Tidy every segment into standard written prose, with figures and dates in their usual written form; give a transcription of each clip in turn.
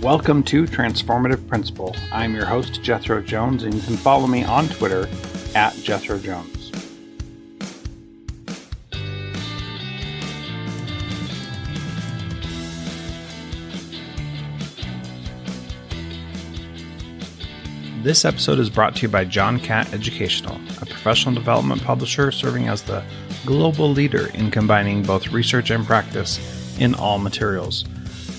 Welcome to Transformative Principal. I'm your host, Jethro Jones, and you can follow me on Twitter at Jethro Jones. This episode is brought to you by John Catt Educational, a professional development publisher serving as the global leader in combining both research and practice in all materials.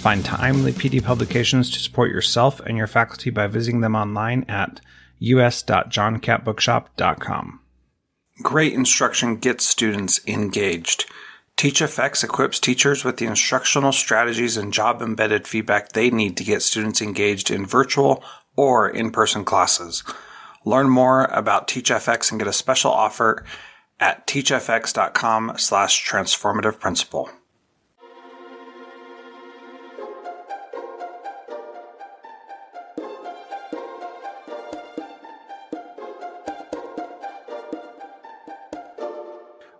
Find timely PD publications to support yourself and your faculty by visiting them online at us.johncattbookshop.com. Great instruction gets students engaged. TeachFX equips teachers with the instructional strategies and job-embedded feedback they need to get students engaged in virtual or in-person classes. Learn more about TeachFX and get a special offer at teachfx.com/transformativeprincipal.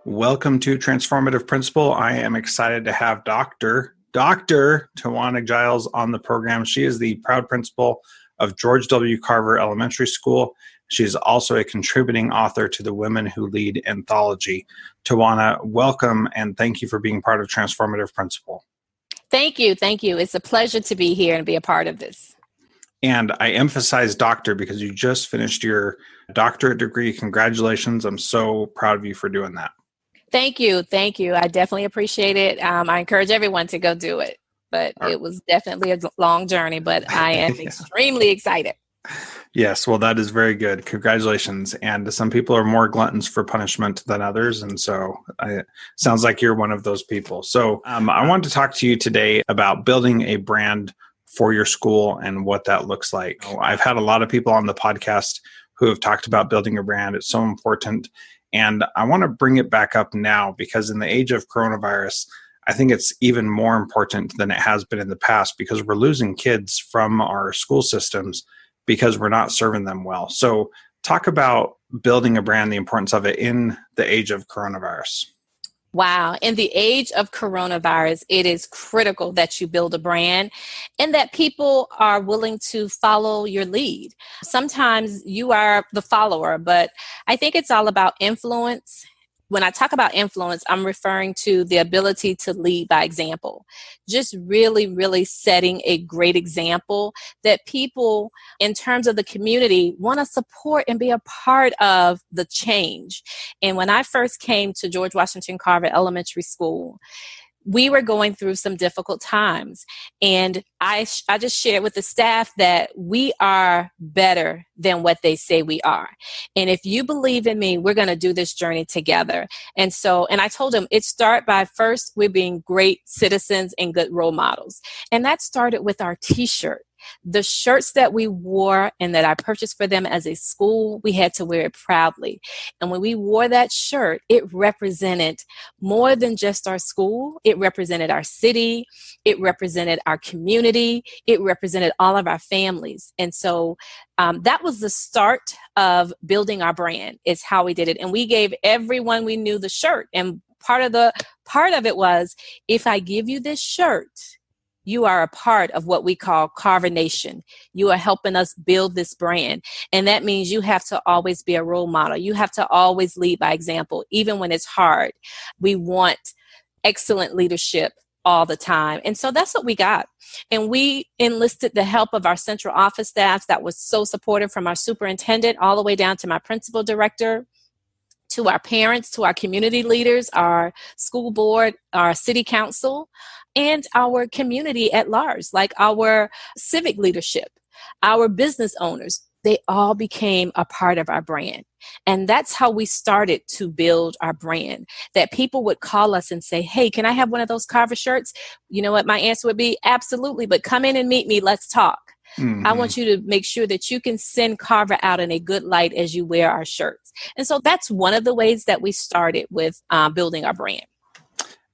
Welcome to Transformative Principal. I am excited to have Dr. Tiawana Giles on the program. She is the proud principal of George W. Carver Elementary School. She is also a contributing author to the Women Who Lead anthology. Tiawana, welcome, and thank you for being part of Transformative Principal. Thank you. It's a pleasure to be here and be a part of this. And I emphasize doctor because you just finished your doctorate degree. Congratulations. I'm so proud of you for doing that. Thank you. I definitely appreciate it. I encourage everyone to go do it, but It was definitely a long journey, but I am extremely excited. Yes, well, that is very good. Congratulations. And some people are more gluttons for punishment than others. And so it sounds like you're one of those people. So I wanted to talk to you today about building a brand for your school and what that looks like. I've had a lot of people on the podcast who have talked about building a brand. It's so important. And I want to bring it back up now because in the age of coronavirus, I think it's even more important than it has been in the past because we're losing kids from our school systems because we're not serving them well. So talk about building a brand, the importance of it in the age of coronavirus. Wow. In the age of coronavirus, it is critical that you build a brand and that people are willing to follow your lead. Sometimes you are the follower, but I think it's all about influence. When I talk about influence, I'm referring to the ability to lead by example. Just really setting a great example that people, in terms of the community, want to support and be a part of the change. And when I first came to George Washington Carver Elementary School, we were going through some difficult times. And I just shared with the staff that we are better than what they say we are. And if you believe in me, we're going to do this journey together. And I told them it started by first, we're being great citizens and good role models. And that started with our t-shirt. The shirts that we wore and that I purchased for them as a school, we had to wear it proudly. And when we wore that shirt, it represented more than just our school. It represented our city. It represented our community. It represented all of our families. And so that was the start of building our brand, is how we did it. And we gave everyone we knew the shirt. And part of it was, if I give you this shirt, you are a part of what we call Carver Nation. You are helping us build this brand. And that means you have to always be a role model. You have to always lead by example, even when it's hard. We want excellent leadership all the time. And so that's what we got. And we enlisted the help of our central office staff that was so supportive, from our superintendent all the way down to my principal director, to our parents, to our community leaders, our school board, our city council, and our community at large, like our civic leadership, our business owners. They all became a part of our brand. And that's how we started to build our brand, that people would call us and say, hey, can I have one of those Carver shirts? You know what? My answer would be absolutely, but come in and meet me. Let's talk. Mm-hmm. I want you to make sure that you can send Carver out in a good light as you wear our shirts. And so that's one of the ways that we started with building our brand.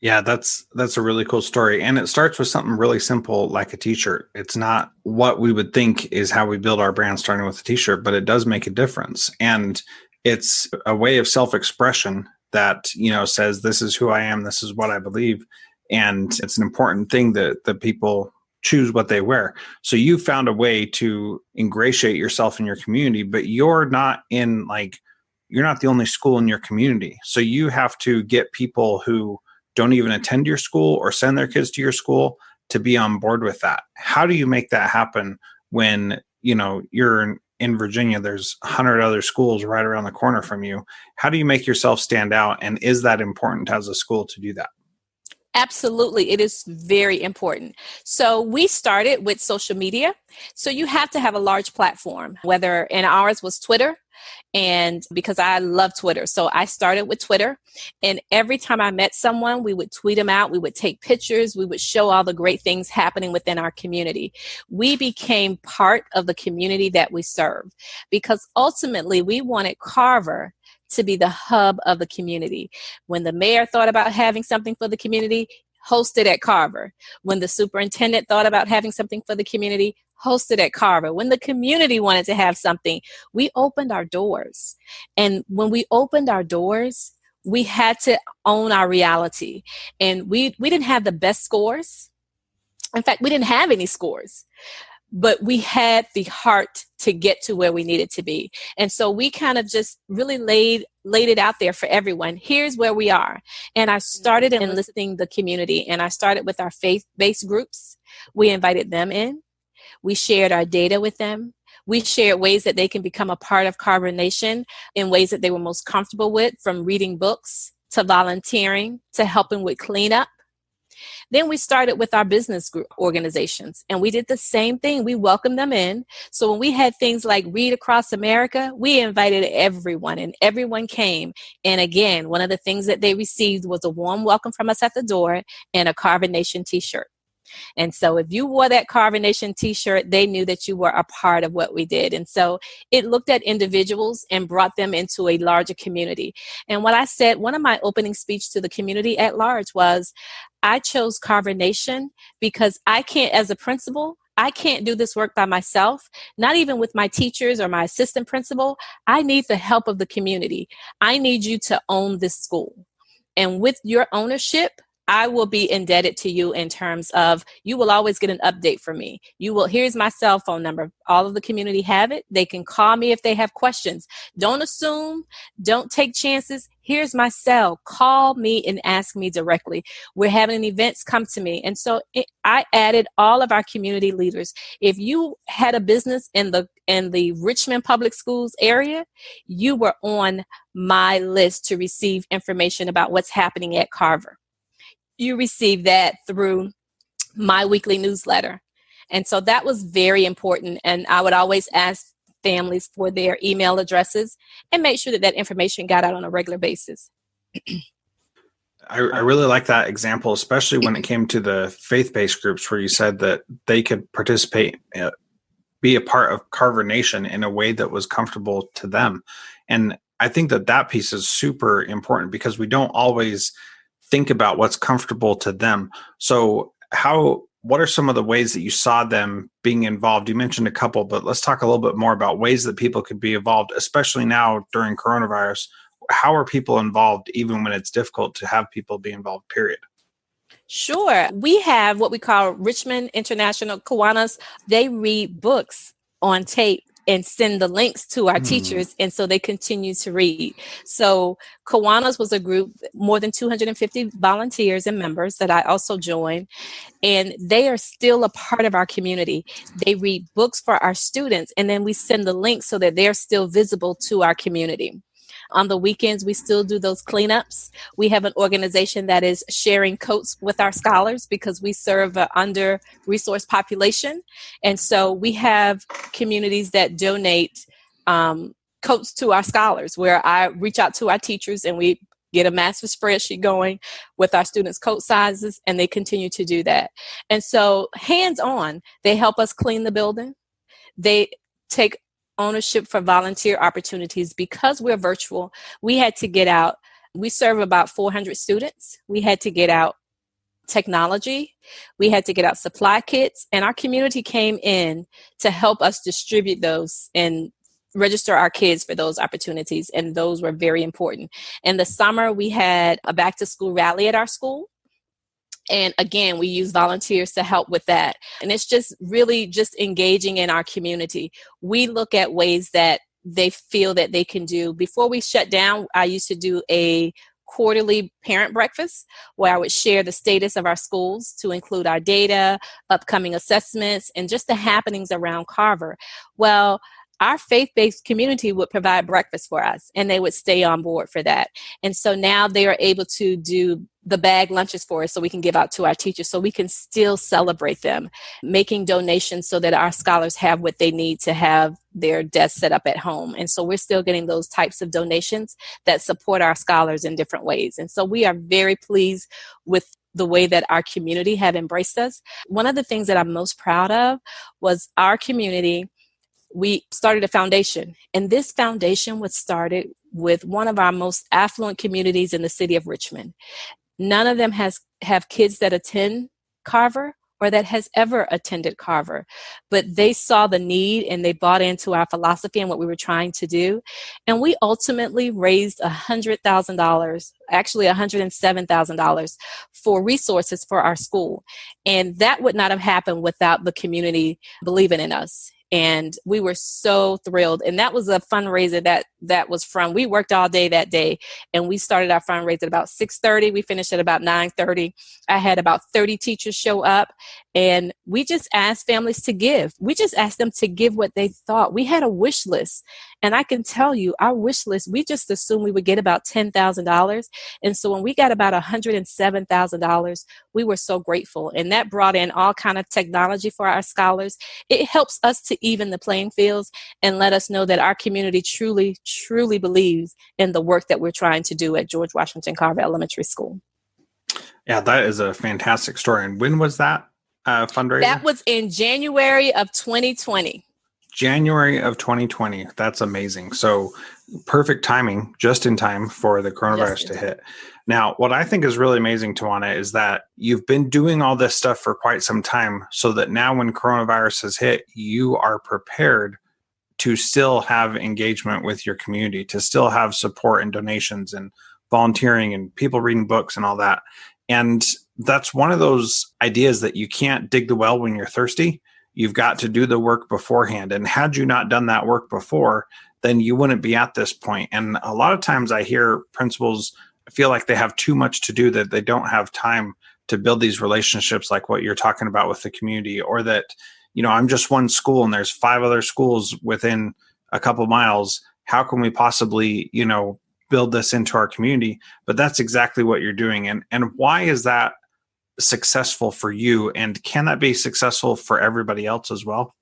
Yeah, that's a really cool story. And it starts with something really simple like a t-shirt. It's not what we would think is how we build our brand starting with a t-shirt, but it does make a difference. And it's a way of self-expression that, says, this is who I am, this is what I believe. And it's an important thing that people choose what they wear. So you found a way to ingratiate yourself in your community, but you're not the only school in your community. So you have to get people who don't even attend your school or send their kids to your school to be on board with that. How do you make that happen when, you're in Virginia, there's 100 other schools right around the corner from you? How do you make yourself stand out? And is that important as a school to do that? Absolutely. It is very important. So we started with social media. So you have to have a large platform, and ours was Twitter. And because I love Twitter. So I started with Twitter. And every time I met someone, we would tweet them out. We would take pictures. We would show all the great things happening within our community. We became part of the community that we serve because ultimately we wanted Carver to be the hub of the community. When the mayor thought about having something for the community, hosted at Carver. When the superintendent thought about having something for the community, hosted at Carver. When the community wanted to have something, we opened our doors. And when we opened our doors, we had to own our reality. And we didn't have the best scores. In fact, we didn't have any scores. But we had the heart to get to where we needed to be. And so we kind of just really laid it out there for everyone. Here's where we are. And I started enlisting the community, and I started with our faith-based groups. We invited them in. We shared our data with them. We shared ways that they can become a part of Carver Nation in ways that they were most comfortable with, from reading books to volunteering to helping with cleanup. Then we started with our business group organizations, and we did the same thing. We welcomed them in. So when we had things like Read Across America, we invited everyone, and everyone came. And again, one of the things that they received was a warm welcome from us at the door and a Carver Nation t-shirt. And so if you wore that Carver Nation t-shirt, they knew that you were a part of what we did. And so it looked at individuals and brought them into a larger community. And what I said, one of my opening speech to the community at large was, I chose Carver Nation because I can't, as a principal, I can't do this work by myself, not even with my teachers or my assistant principal. I need the help of the community. I need you to own this school. And with your ownership, I will be indebted to you in terms of you will always get an update from me. Here's my cell phone number. All of the community have it. They can call me if they have questions. Don't assume, don't take chances. Here's my cell. Call me and ask me directly. We're having events, come to me. And so I added all of our community leaders. If you had a business in the Richmond Public Schools area, you were on my list to receive information about what's happening at Carver. You receive that through my weekly newsletter. And so that was very important. And I would always ask families for their email addresses and make sure that information got out on a regular basis. I really like that example, especially when it came to the faith-based groups where you said that they could participate, be a part of Carver Nation in a way that was comfortable to them. And I think that piece is super important because we don't always think about what's comfortable to them. So what are some of the ways that you saw them being involved? You mentioned a couple, but let's talk a little bit more about ways that people could be involved, especially now during coronavirus. How are people involved even when it's difficult to have people be involved, period? Sure. We have what we call Richmond International Kiwanis. They read books on tape and send the links to our teachers. And so they continue to read. So Kiwanis was a group, more than 250 volunteers and members that I also joined. And they are still a part of our community. They read books for our students, and then we send the links so that they're still visible to our community. On the weekends, we still do those cleanups. We have an organization that is sharing coats with our scholars because we serve an under-resourced population. And so we have communities that donate coats to our scholars, where I reach out to our teachers and we get a master spreadsheet going with our students' coat sizes, and they continue to do that. And so hands-on, they help us clean the building. They take ownership for volunteer opportunities. Because we're virtual, we had to get out. We serve about 400 students. We had to get out technology. We had to get out supply kits, and our community came in to help us distribute those and register our kids for those opportunities. And those were very important. In the summer, we had a back to school rally at our school. And again, we use volunteers to help with that. And it's just really just engaging in our community. We look at ways that they feel that they can do. Before we shut down, I used to do a quarterly parent breakfast where I would share the status of our schools to include our data, upcoming assessments, and just the happenings around Carver. Well, our faith-based community would provide breakfast for us, and they would stay on board for that. And so now they are able to do the bag lunches for us so we can give out to our teachers, so we can still celebrate them, making donations so that our scholars have what they need to have their desks set up at home. And so we're still getting those types of donations that support our scholars in different ways. And so we are very pleased with the way that our community have embraced us. One of the things that I'm most proud of was our community. We started a foundation, and this foundation was started with one of our most affluent communities in the city of Richmond. None of them have kids that attend Carver or that has ever attended Carver, but they saw the need and they bought into our philosophy and what we were trying to do. And we ultimately raised $100,000, actually $107,000 for resources for our school. And that would not have happened without the community believing in us. And we were so thrilled. And that was a fundraiser that was from, we worked all day that day, and we started our fundraiser at about 6:30. We finished at about 9:30. I had about 30 teachers show up, and we just asked families to give. We just asked them to give what they thought. We had a wish list. And I can tell you, our wish list, we just assumed we would get about $10,000. And so when we got about $107,000, we were so grateful. And that brought in all kind of technology for our scholars. It helps us to even the playing fields and let us know that our community truly, truly believes in the work that we're trying to do at George Washington Carver Elementary School. Yeah, that is a fantastic story. And when was that fundraiser? That was in January of 2020. January of 2020. That's amazing. So perfect timing, just in time for the coronavirus to hit. Now, what I think is really amazing, Tiawana, is that you've been doing all this stuff for quite some time, so that now when coronavirus has hit, you are prepared to still have engagement with your community, to still have support and donations and volunteering and people reading books and all that. And that's one of those ideas that you can't dig the well when you're thirsty. You've got to do the work beforehand. And had you not done that work before, then you wouldn't be at this point. And a lot of times I hear principals feel like they have too much to do, that they don't have time to build these relationships like what you're talking about with the community, or that, you know, I'm just one school and there's 5 other schools within a couple miles. How can we possibly, you know, build this into our community? But that's exactly what you're doing. And why is that successful for you? And can that be successful for everybody else as well?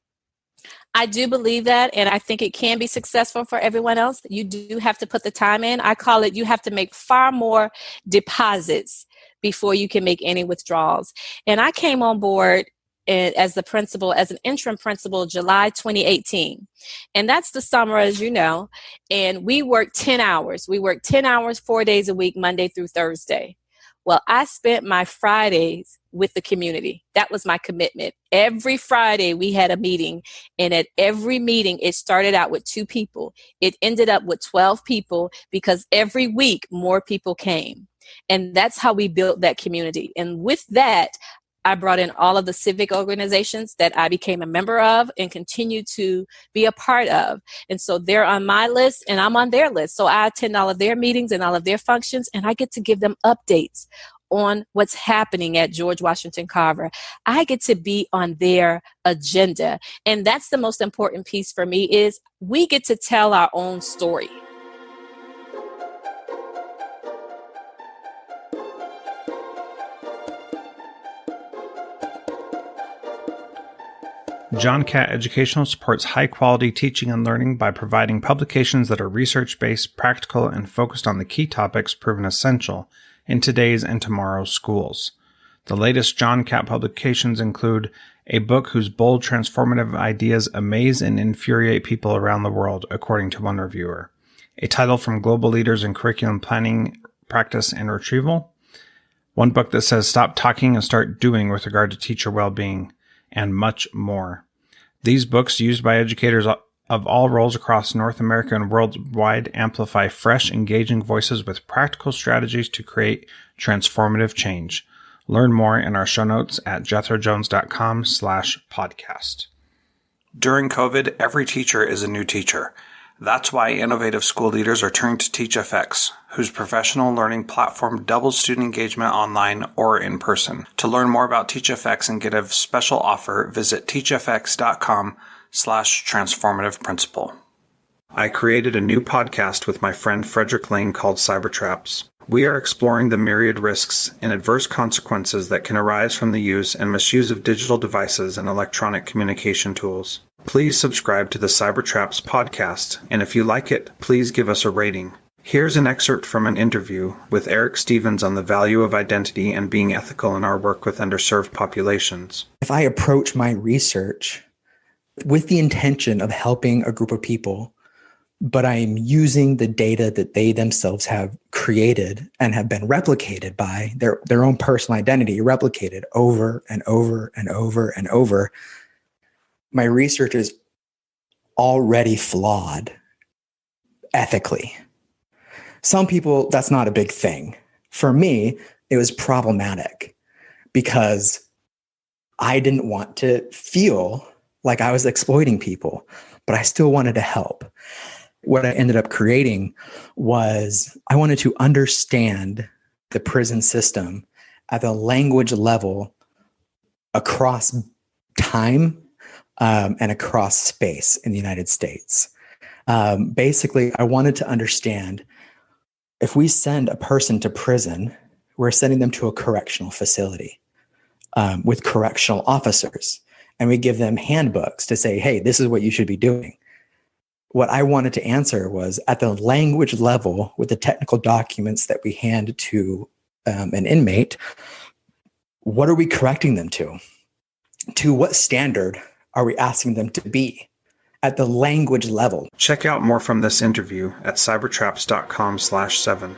I do believe that, and I think it can be successful for everyone else. You do have to put the time in. I call it, you have to make far more deposits before you can make any withdrawals. And I came on board as the principal, as an interim principal, July 2018. And that's the summer, as you know. And we worked 10 hours. We worked 10 hours, 4 days a week, Monday through Thursday. Well, I spent my Fridays with the community. That was my commitment. Every Friday we had a meeting, and at every meeting it started out with 2 people. It ended up with 12 people because every week more people came. And that's how we built that community. And with that, I brought in all of the civic organizations that I became a member of and continue to be a part of. And so they're on my list and I'm on their list. So I attend all of their meetings and all of their functions, and I get to give them updates on what's happening at George Washington Carver. I get to be on their agenda. And that's the most important piece for me, is we get to tell our own story. John Catt Educational supports high-quality teaching and learning by providing publications that are research-based, practical, and focused on the key topics proven essential in today's and tomorrow's schools. The latest John Catt publications include a book whose bold, transformative ideas amaze and infuriate people around the world, according to one reviewer, a title from global leaders in curriculum planning, practice, and retrieval, one book that says stop talking and start doing with regard to teacher well-being, and much more. These books, used by educators of all roles across North America and worldwide, amplify fresh, engaging voices with practical strategies to create transformative change. Learn more in our show notes at jethrojones.com/podcast. During COVID, every teacher is a new teacher. That's why innovative school leaders are turning to TeachFX, whose professional learning platform doubles student engagement online or in person. To learn more about TeachFX and get a special offer, visit teachfx.com/transformative principal. I created a new podcast with my friend Frederick Lane called Cybertraps. We are exploring the myriad risks and adverse consequences that can arise from the use and misuse of digital devices and electronic communication tools. Please subscribe to the Cybertraps podcast, and if you like it, please give us a rating. Here's an excerpt from an interview with Eric Stevens on the value of identity and being ethical in our work with underserved populations. If I approach my research with the intention of helping a group of people, but I am using the data that they themselves have created and have been replicated by their own personal identity, replicated over and over and over and over, my research is already flawed ethically. Some people, that's not a big thing. For me, it was problematic because I didn't want to feel like I was exploiting people, but I still wanted to help. What I ended up creating was I wanted to understand the prison system at the language level across time and across space in the United States. Basically, I wanted to understand if we send a person to prison, we're sending them to a correctional facility with correctional officers, and we give them handbooks to say, hey, this is what you should be doing. What I wanted to answer was at the language level with the technical documents that we hand to an inmate, what are we correcting them to? To what standard are we asking them to be at the language level? Check out more from this interview at cybertraps.com/7.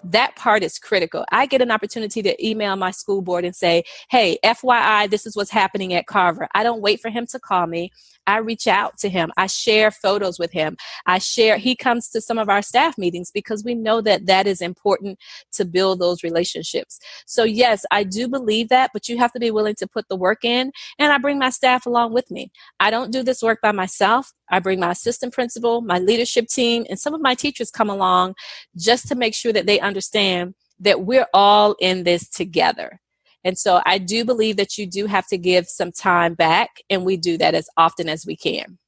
That part is critical. I get an opportunity to email my school board and say, hey, FYI, this is what's happening at Carver. I don't wait for him to call me. I reach out to him. I share photos with him. He comes to some of our staff meetings because we know that that is important to build those relationships. So yes, I do believe that, but you have to be willing to put the work in, and I bring my staff along with me. I don't do this work by myself. I bring my assistant principal, my leadership team, and some of my teachers come along just to make sure that they understand that we're all in this together. And so I do believe that you do have to give some time back, and we do that as often as we can.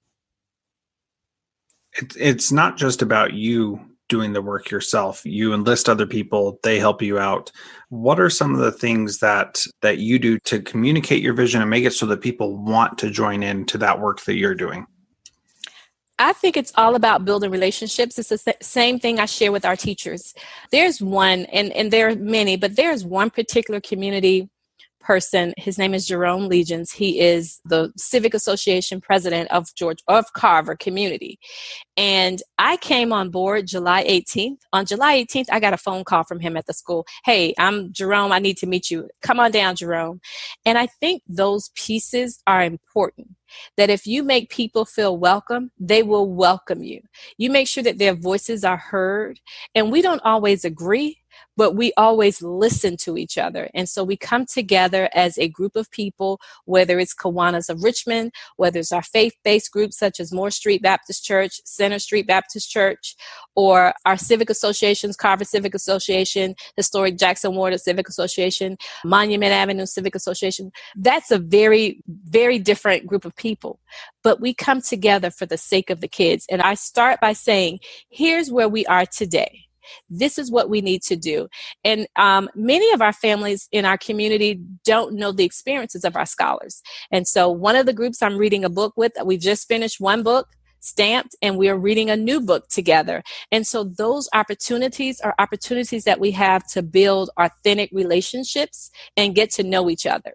It's not just about you doing the work yourself. You enlist other people, they help you out. What are some of the things that you do to communicate your vision and make it so that people want to join into that work that you're doing? I think it's all about building relationships. It's the same thing I share with our teachers. There's one, and there are many, but there's one particular community person. His name is Jerome Legions. He is the Civic Association president of Carver community. And I came on board July 18th. On July 18th, I got a phone call from him at the school. Hey, I'm Jerome. I need to meet you. Come on down, Jerome. And I think those pieces are important. That if you make people feel welcome, they will welcome you. You make sure that their voices are heard. And we don't always agree, but we always listen to each other. And so we come together as a group of people, whether it's Kiwanis of Richmond, whether it's our faith-based groups such as Moore Street Baptist Church, Center Street Baptist Church, or our civic associations, Carver Civic Association, Historic Jackson Ward Civic Association, Monument Avenue Civic Association. That's a very, very different group of people. But we come together for the sake of the kids. And I start by saying, here's where we are today. This is what we need to do. And many of our families in our community don't know the experiences of our scholars. And so one of the groups I'm reading a book with, we've just finished one book, Stamped, and we are reading a new book together. And so those opportunities are opportunities that we have to build authentic relationships and get to know each other.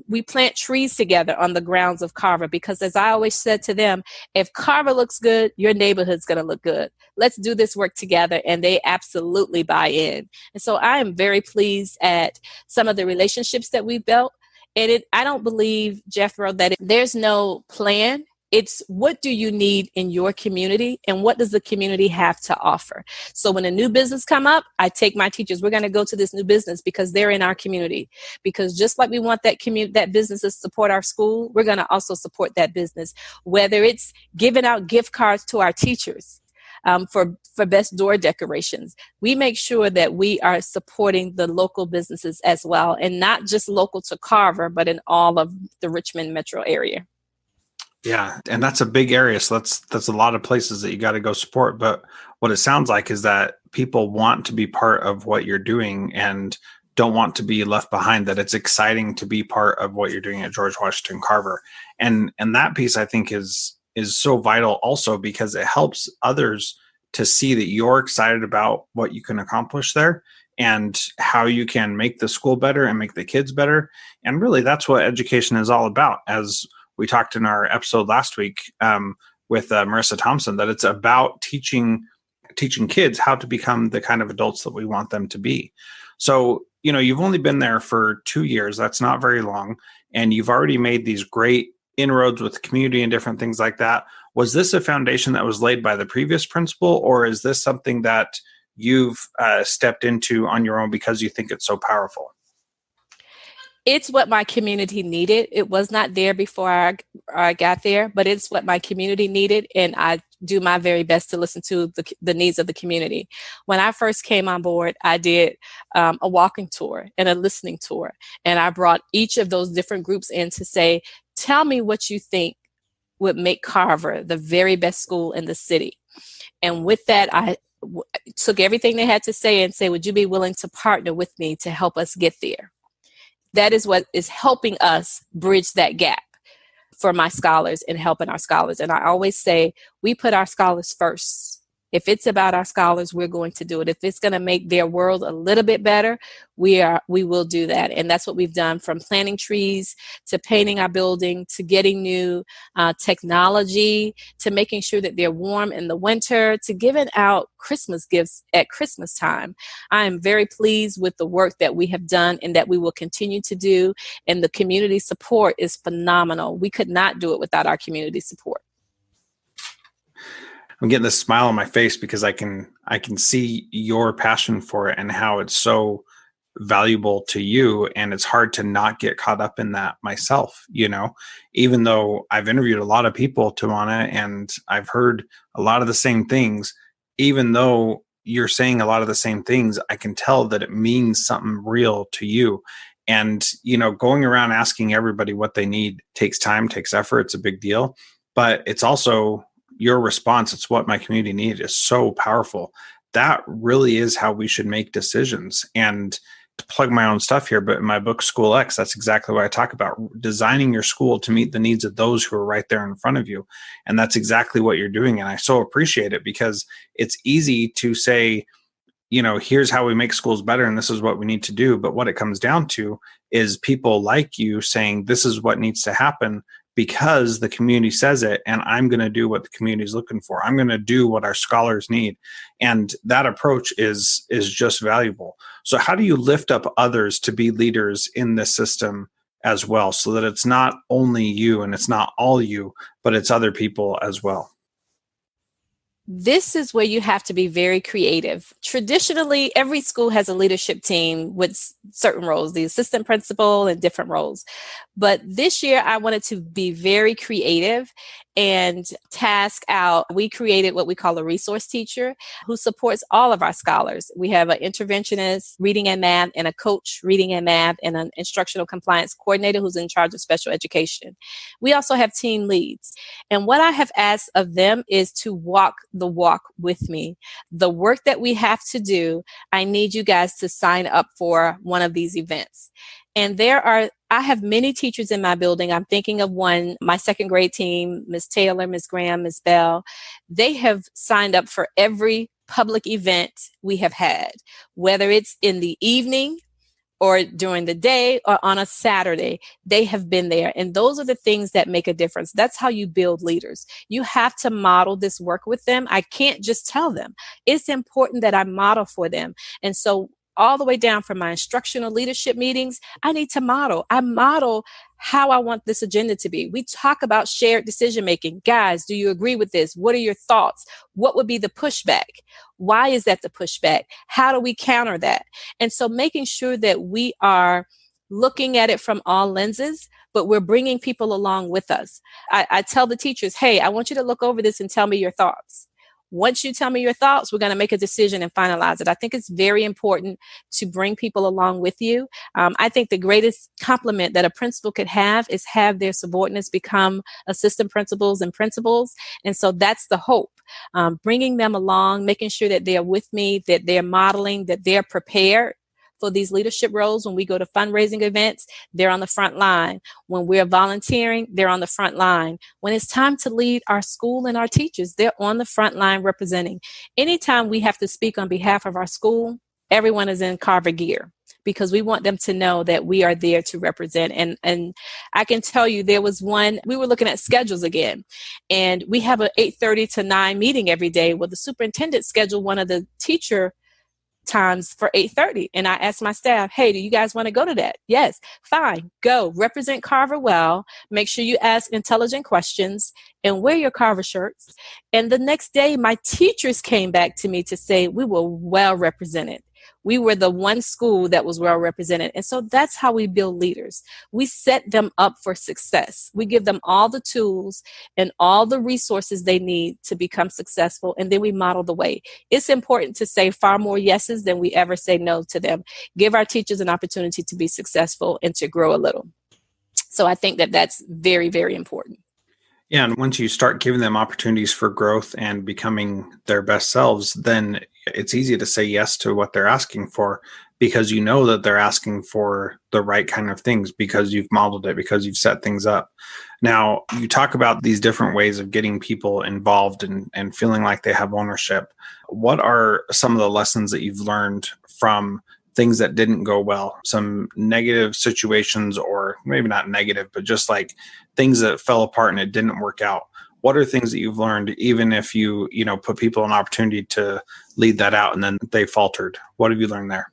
We plant trees together on the grounds of Carver because, as I always said to them, if Carver looks good, your neighborhood's going to look good. Let's do this work together. And they absolutely buy in. And so I am very pleased at some of the relationships that we've built. And I don't believe, Jethro, that there's no plan. It's what do you need in your community and what does the community have to offer? So when a new business come up, I take my teachers, we're going to go to this new business because they're in our community. Because just like we want that business to support our school, we're going to also support that business, whether it's giving out gift cards to our teachers. For best door decorations. We make sure that we are supporting the local businesses as well, and not just local to Carver, but in all of the Richmond metro area. Yeah, and that's a big area. So that's a lot of places that you got to go support. But what it sounds like is that people want to be part of what you're doing and don't want to be left behind, that it's exciting to be part of what you're doing at George Washington Carver. And that piece, I think, is so vital also because it helps others to see that you're excited about what you can accomplish there and how you can make the school better and make the kids better. And really, that's what education is all about. As we talked in our episode last week with Marissa Thompson, that it's about teaching kids how to become the kind of adults that we want them to be. So, you've only been there for 2 years. That's not very long. And you've already made these great inroads with the community and different things like that. Was this a foundation that was laid by the previous principal, or is this something that you've stepped into on your own because you think it's so powerful? It's what my community needed. It was not there before I got there, but it's what my community needed. And I do my very best to listen to the needs of the community. When I first came on board, I did a walking tour and a listening tour. And I brought each of those different groups in to say, tell me what you think would make Carver the very best school in the city. And with that, I took everything they had to say and say, would you be willing to partner with me to help us get there? That is what is helping us bridge that gap for my scholars and helping our scholars. And I always say, we put our scholars first. If it's about our scholars, we're going to do it. If it's going to make their world a little bit better, we will do that. And that's what we've done, from planting trees to painting our building to getting new technology to making sure that they're warm in the winter to giving out Christmas gifts at Christmas time. I am very pleased with the work that we have done and that we will continue to do. And the community support is phenomenal. We could not do it without our community support. I'm getting this smile on my face because I can see your passion for it and how it's so valuable to you. And it's hard to not get caught up in that myself, even though I've interviewed a lot of people, Tiawana, and I've heard a lot of the same things. Even though you're saying a lot of the same things, I can tell that it means something real to you. And, going around asking everybody what they need takes time, takes effort. It's a big deal, but it's also your response. It's what my community needed is so powerful. That really is how we should make decisions. And to plug my own stuff here, but in my book, School X, that's exactly what I talk about, designing your school to meet the needs of those who are right there in front of you. And that's exactly what you're doing. And I so appreciate it because it's easy to say, here's how we make schools better and this is what we need to do. But what it comes down to is people like you saying, this is what needs to happen because the community says it, and I'm going to do what the community is looking for. I'm going to do what our scholars need. And that approach is just valuable. So how do you lift up others to be leaders in this system as well, so that it's not only you and it's not all you, but it's other people as well? This is where you have to be very creative. Traditionally, every school has a leadership team with certain roles, the assistant principal and different roles. But this year, I wanted to be very creative and task out. We created what we call a resource teacher who supports all of our scholars. We have an interventionist, reading and math, and a coach, reading and math, and an instructional compliance coordinator who's in charge of special education. We also have team leads. And what I have asked of them is to walk the walk with me. The work that we have to do, I need you guys to sign up for one of these events. And I have many teachers in my building. I'm thinking of one, my second grade team, Ms. Taylor, Ms. Graham, Ms. Bell. They have signed up for every public event we have had, whether it's in the evening or during the day or on a Saturday. They have been there. And those are the things that make a difference. That's how you build leaders. You have to model this work with them. I can't just tell them. It's important that I model for them. And so all the way down from my instructional leadership meetings, I need to model. I model how I want this agenda to be. We talk about shared decision making. Guys, do you agree with this? What are your thoughts? What would be the pushback? Why is that the pushback? How do we counter that? And so making sure that we are looking at it from all lenses, but we're bringing people along with us. I tell the teachers, hey, I want you to look over this and tell me your thoughts. Once you tell me your thoughts, we're going to make a decision and finalize it. I think it's very important to bring people along with you. I think the greatest compliment that a principal could have is have their subordinates become assistant principals and principals. And so that's the hope. Bringing them along, making sure that they're with me, that they're modeling, that they're prepared for these leadership roles. When we go to fundraising events, they're on the front line. When we're volunteering, they're on the front line. When it's time to lead our school and our teachers, they're on the front line representing. Anytime we have to speak on behalf of our school, everyone is in Carver gear because we want them to know that we are there to represent. And I can tell you there was one, we were looking at schedules again, and we have an 8:30 to 9 meeting every day. Well, the superintendent scheduled one of the teacher times for 8:30. And I asked my staff, hey, do you guys want to go to that? Yes, fine, go. Represent Carver well. Make sure you ask intelligent questions and wear your Carver shirts. And the next day, my teachers came back to me to say we were well represented. We were the one school that was well represented. And so that's how we build leaders. We set them up for success. We give them all the tools and all the resources they need to become successful. And then we model the way. It's important to say far more yeses than we ever say no to them. Give our teachers an opportunity to be successful and to grow a little. So I think that that's very, very important. Yeah, and once you start giving them opportunities for growth and becoming their best selves, then it's easy to say yes to what they're asking for because you know that they're asking for the right kind of things because you've modeled it, because you've set things up. Now, you talk about these different ways of getting people involved and feeling like they have ownership. What are some of the lessons that you've learned from things that didn't go well, some negative situations, or maybe not negative, but just like things that fell apart and it didn't work out? What are things that you've learned, even if you put people an opportunity to lead that out and then they faltered? What have you learned there?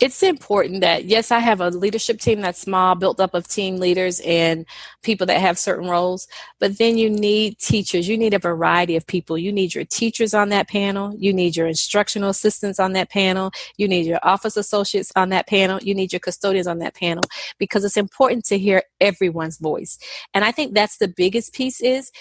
It's important that, yes, I have a leadership team that's small, built up of team leaders and people that have certain roles, but then you need teachers. You need a variety of people. You need your teachers on that panel. You need your instructional assistants on that panel. You need your office associates on that panel. You need your custodians on that panel, because it's important to hear everyone's voice. And I think that's the biggest piece is,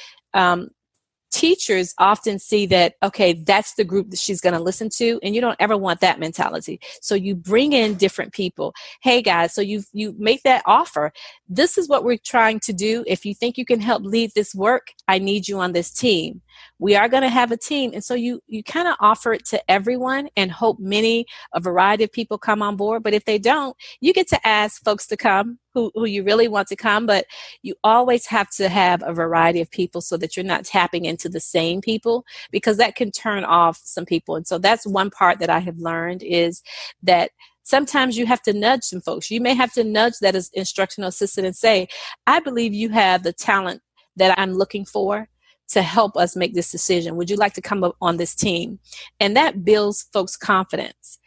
teachers often see that, okay, that's the group that she's going to listen to, and you don't ever want that mentality. So you bring in different people. Hey guys, so you make that offer. This is what we're trying to do. If you think you can help lead this work, I need you on this team. We are going to have a team. And so you kind of offer it to everyone and hope a variety of people come on board. But if they don't, you get to ask folks to come who you really want to come. But you always have to have a variety of people so that you're not tapping into the same people, because that can turn off some people. And so that's one part that I have learned is that sometimes you have to nudge some folks. You may have to nudge that as instructional assistant and say, I believe you have the talent that I'm looking for to help us make this decision. Would you like to come up on this team? And that builds folks' confidence.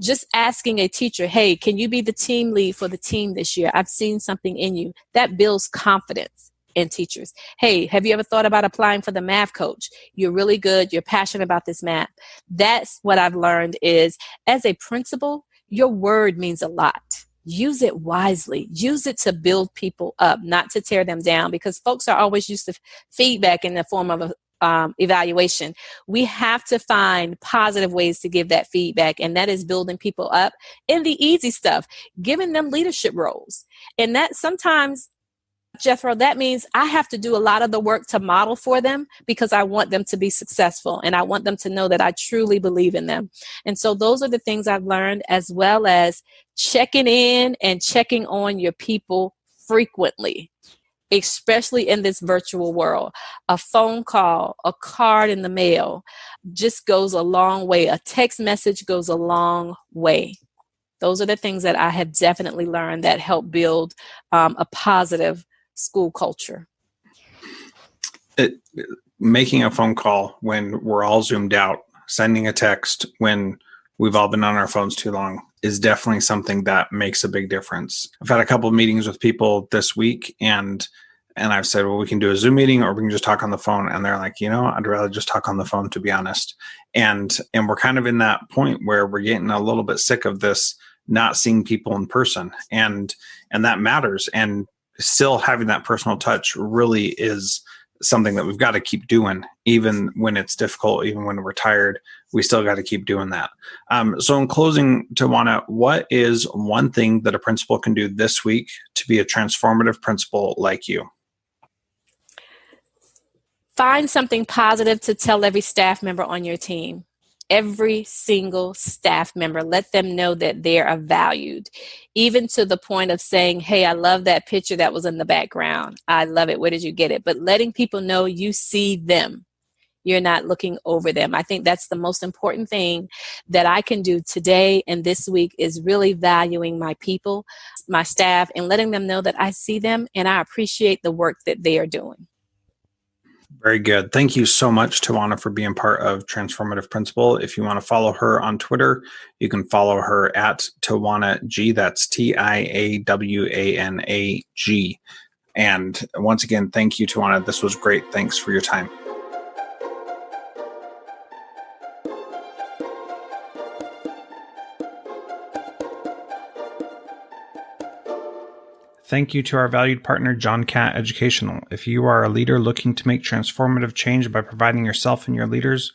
Just asking a teacher, hey, can you be the team lead for the team this year? I've seen something in you. That builds confidence in teachers. Hey, have you ever thought about applying for the math coach? You're really good. You're passionate about this math. That's what I've learned is, as a principal, your word means a lot. Use it wisely. Use it to build people up, not to tear them down, because folks are always used to feedback in the form of evaluation. We have to find positive ways to give that feedback, and that is building people up. And the easy stuff, giving them leadership roles. And that sometimes, Jethro, that means I have to do a lot of the work to model for them, because I want them to be successful and I want them to know that I truly believe in them. And so those are the things I've learned, as well as checking in and checking on your people frequently, especially in this virtual world. A phone call, a card in the mail just goes a long way. A text message goes a long way. Those are the things that I have definitely learned that help build a positive school culture. Making a phone call when we're all zoomed out, sending a text when we've all been on our phones too long is definitely something that makes a big difference. I've had a couple of meetings with people this week, and I've said, well, we can do a Zoom meeting or we can just talk on the phone. And they're like, I'd rather just talk on the phone, to be honest. And we're kind of in that point where we're getting a little bit sick of this, not seeing people in person. And that matters. And still having that personal touch really is something that we've got to keep doing, even when it's difficult, even when we're tired, we still got to keep doing that. So in closing, Tiawana, what is one thing that a principal can do this week to be a transformative principal like you? Find something positive to tell every staff member on your team. Every single staff member, let them know that they are valued, even to the point of saying, hey, I love that picture that was in the background. I love it. Where did you get it? But letting people know you see them. You're not looking over them. I think that's the most important thing that I can do today and this week is really valuing my people, my staff, and letting them know that I see them and I appreciate the work that they are doing. Very good. Thank you so much, Tiawana, for being part of Transformative Principal. If you want to follow her on Twitter, you can follow her at Tiawana G. That's TIAWANAG. And once again, thank you, Tiawana. This was great. Thanks for your time. Thank you to our valued partner, John Catt Educational. If you are a leader looking to make transformative change by providing yourself and your leaders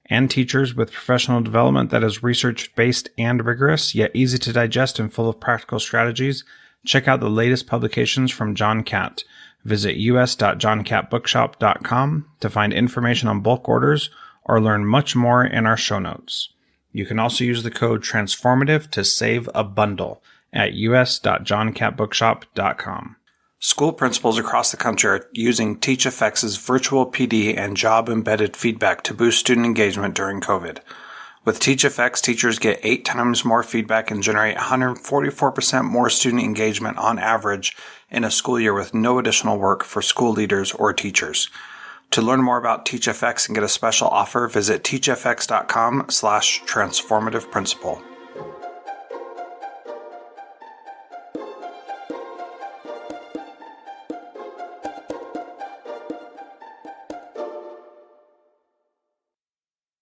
and teachers with professional development that is research-based and rigorous, yet easy to digest and full of practical strategies, check out the latest publications from John Catt. Visit us.johncattbookshop.com to find information on bulk orders or learn much more in our show notes. You can also use the code TRANSFORMATIVE to save a bundle at us.johncattbookshop.com. School principals across the country are using TeachFX's virtual PD and job-embedded feedback to boost student engagement during COVID. With TeachFX, teachers get 8 times more feedback and generate 144% more student engagement on average in a school year with no additional work for school leaders or teachers. To learn more about TeachFX and get a special offer, visit teachfx.com/transformativeprincipal.